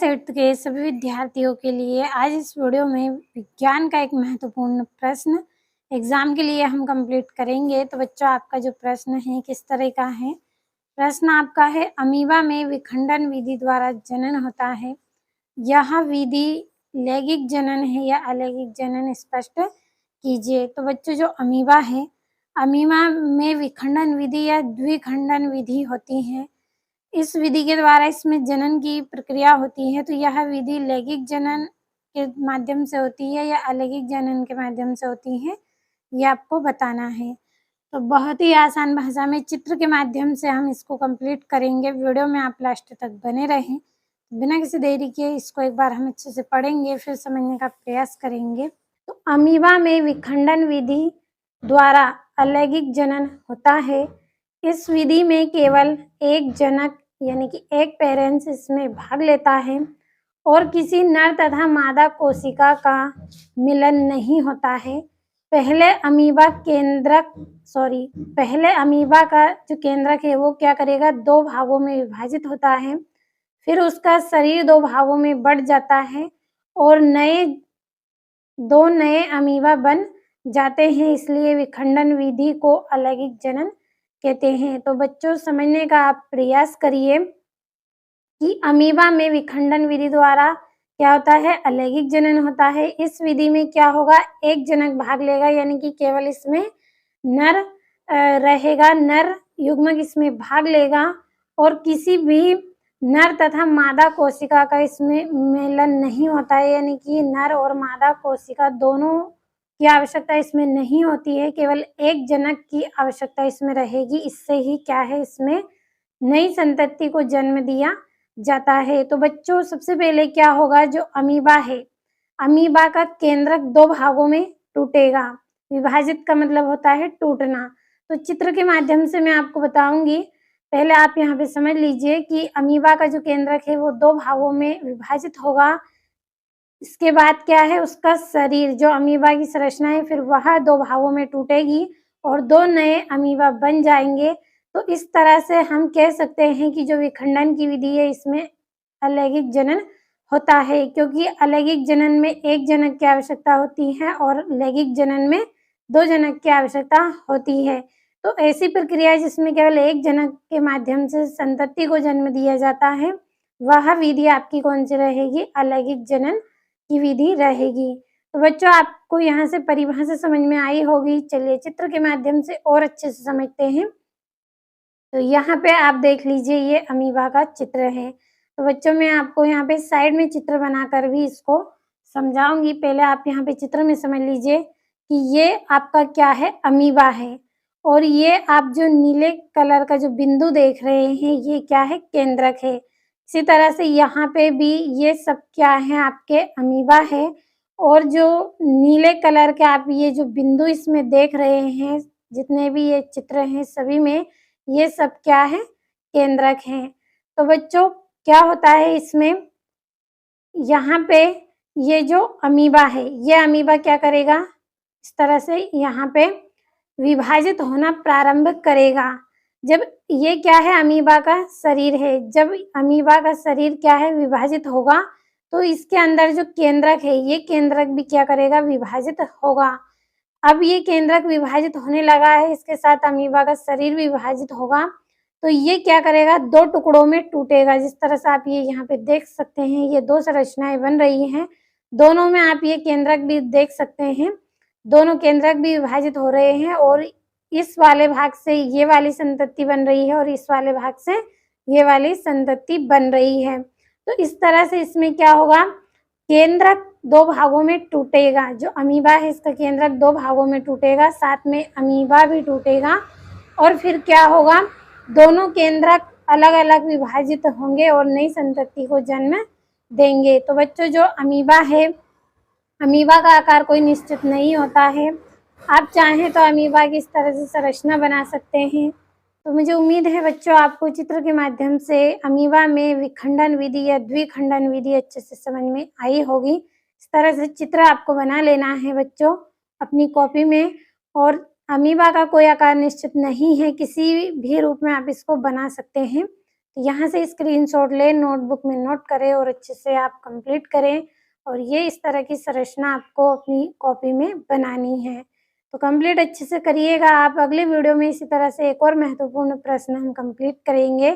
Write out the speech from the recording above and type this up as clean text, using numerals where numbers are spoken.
Class 8th के सभी विद्यार्थियों के लिए आज इस वीडियो में विज्ञान का एक महत्वपूर्ण प्रश्न एग्जाम के लिए हम कंप्लीट करेंगे। तो बच्चों, आपका जो प्रश्न है किस तरह का है? प्रश्न आपका है, अमीबा में विखंडन विधि द्वारा जनन होता है, यह विधि लैंगिक जनन है या अलैंगिक जनन, स्पष्ट कीजिए। तो बच्चों, जो अमीबा है, अमीबा में विखंडन विधि या द्विखंडन विधि होती है। इस विधि के द्वारा इसमें जनन की प्रक्रिया होती है। तो यह विधि लैंगिक जनन के माध्यम से होती है या अलैंगिक जनन के माध्यम से होती है, ये आपको बताना है। तो बहुत ही आसान भाषा में चित्र के माध्यम से हम इसको कंप्लीट करेंगे। वीडियो में आप लास्ट तक बने रहें। बिना किसी देरी के इसको एक बार हम अच्छे से पढ़ेंगे, फिर समझने का प्रयास करेंगे। तो अमीबा में विखंडन विधि द्वारा अलैंगिक जनन होता है। इस विधि में केवल एक जनक यानी कि एक पेरेंट्स इसमें भाग लेता है और किसी नर तथा मादा कोशिका का मिलन नहीं होता है। पहले अमीबा का जो केंद्रक है वो क्या करेगा, दो भागों में विभाजित होता है। फिर उसका शरीर दो भागों में बढ़ जाता है और दो नए अमीबा बन जाते हैं। इसलिए विखंडन विधि को अलैंगिक जनन कहते हैं। तो बच्चों, समझने का आप प्रयास करिए कि अमीबा में विखंडन विधि द्वारा क्या होता है, अलैंगिक जनन होता है। इस विधि में क्या होगा, एक जनक भाग लेगा, यानी कि केवल इसमें नर रहेगा, नर युग्मक इसमें भाग लेगा और किसी भी नर तथा मादा कोशिका का इसमें मिलन नहीं होता है, यानी कि नर और मादा कोशिका दोनों की आवश्यकता इसमें नहीं होती है, केवल एक जनक की आवश्यकता इसमें रहेगी। इससे ही क्या है, इसमें नई संतति को जन्म दिया जाता है। तो बच्चों, सबसे पहले क्या होगा, जो अमीबा है, अमीबा का केंद्रक दो भागों में टूटेगा। विभाजित का मतलब होता है टूटना। तो चित्र के माध्यम से मैं आपको बताऊंगी। पहले आप यहाँ पे समझ लीजिए कि अमीबा का जो केंद्रक है वो दो भागों में विभाजित होगा। इसके बाद क्या है, उसका शरीर, जो अमीबा की संरचना है, फिर वह दो भागों में टूटेगी और दो नए अमीबा बन जाएंगे। तो इस तरह से हम कह सकते हैं कि जो विखंडन की विधि है इसमें अलैंगिक जनन होता है, क्योंकि अलैंगिक जनन में एक जनक की आवश्यकता होती है और लैंगिक जनन में दो जनक की आवश्यकता होती है। तो ऐसी प्रक्रिया जिसमें केवल एक जनक के माध्यम से संतति को जन्म दिया जाता है, वह विधि आपकी कौन सी रहेगी, अलैंगिक जनन की विधि रहेगी। तो बच्चों, आपको यहाँ से परिभाषा समझ में आई होगी। चलिए चित्र के माध्यम से और अच्छे से समझते हैं। तो यहाँ पे आप देख लीजिए, ये अमीबा का चित्र है। तो बच्चों, मैं आपको यहाँ पे साइड में चित्र बनाकर भी इसको समझाऊंगी। पहले आप यहाँ पे चित्र में समझ लीजिए कि ये आपका क्या है, अमीबा है, और ये आप जो नीले कलर का जो बिंदु देख रहे हैं ये क्या है, केंद्रक है। इसी तरह से यहाँ पे भी ये सब क्या है, आपके अमीबा है, और जो नीले कलर के आप ये जो बिंदु इसमें देख रहे हैं, जितने भी ये चित्र हैं सभी में ये सब क्या है, केंद्रक हैं। तो बच्चों, क्या होता है इसमें, यहाँ पे ये जो अमीबा है, ये अमीबा क्या करेगा, इस तरह से यहाँ पे विभाजित होना प्रारंभ करेगा। जब ये क्या है, अमीबा का शरीर है, जब अमीबा का शरीर क्या है, विभाजित होगा, तो इसके अंदर जो केंद्रक है, ये केंद्रक भी क्या करेगा, विभाजित होगा। अब ये केंद्रक विभाजित होने लगा है, इसके साथ अमीबा का शरीर भी विभाजित होगा। तो ये क्या करेगा, दो टुकड़ों में टूटेगा। जिस तरह से आप ये यहाँ पे देख सकते हैं, ये दो संरचनाएं बन रही हैं, दोनों में आप ये केंद्रक भी देख सकते हैं, दोनों केंद्रक भी विभाजित हो रहे हैं और इस वाले भाग से ये वाली संतति बन रही है और इस वाले भाग से ये वाली संतति बन रही है। तो इस तरह से इसमें क्या होगा, केंद्रक दो भागों में टूटेगा। जो अमीबा है इसका केंद्रक दो भागों में टूटेगा, साथ में अमीबा भी टूटेगा, और फिर क्या होगा, दोनों केंद्रक अलग अलग विभाजित होंगे और नई संतति को जन्म देंगे। तो बच्चों, जो अमीबा है, अमीबा का आकार कोई निश्चित नहीं होता है। आप चाहें तो अमीबा की इस तरह से संरचना बना सकते हैं। तो मुझे उम्मीद है बच्चों, आपको चित्र के माध्यम से अमीबा में विखंडन विधि या द्विखंडन विधि अच्छे से समझ में आई होगी। इस तरह से चित्र आपको बना लेना है बच्चों अपनी कॉपी में, और अमीबा का कोई आकार निश्चित नहीं है, किसी भी रूप में आप इसको बना सकते हैं। तो यहाँ से स्क्रीनशॉट लें, नोटबुक में नोट करें और अच्छे से आप कंप्लीट करें और ये इस तरह की संरचना आपको अपनी कॉपी में बनानी है। तो कंप्लीट अच्छे से करिएगा आप। अगली वीडियो में इसी तरह से एक और महत्वपूर्ण प्रश्न हम कंप्लीट करेंगे।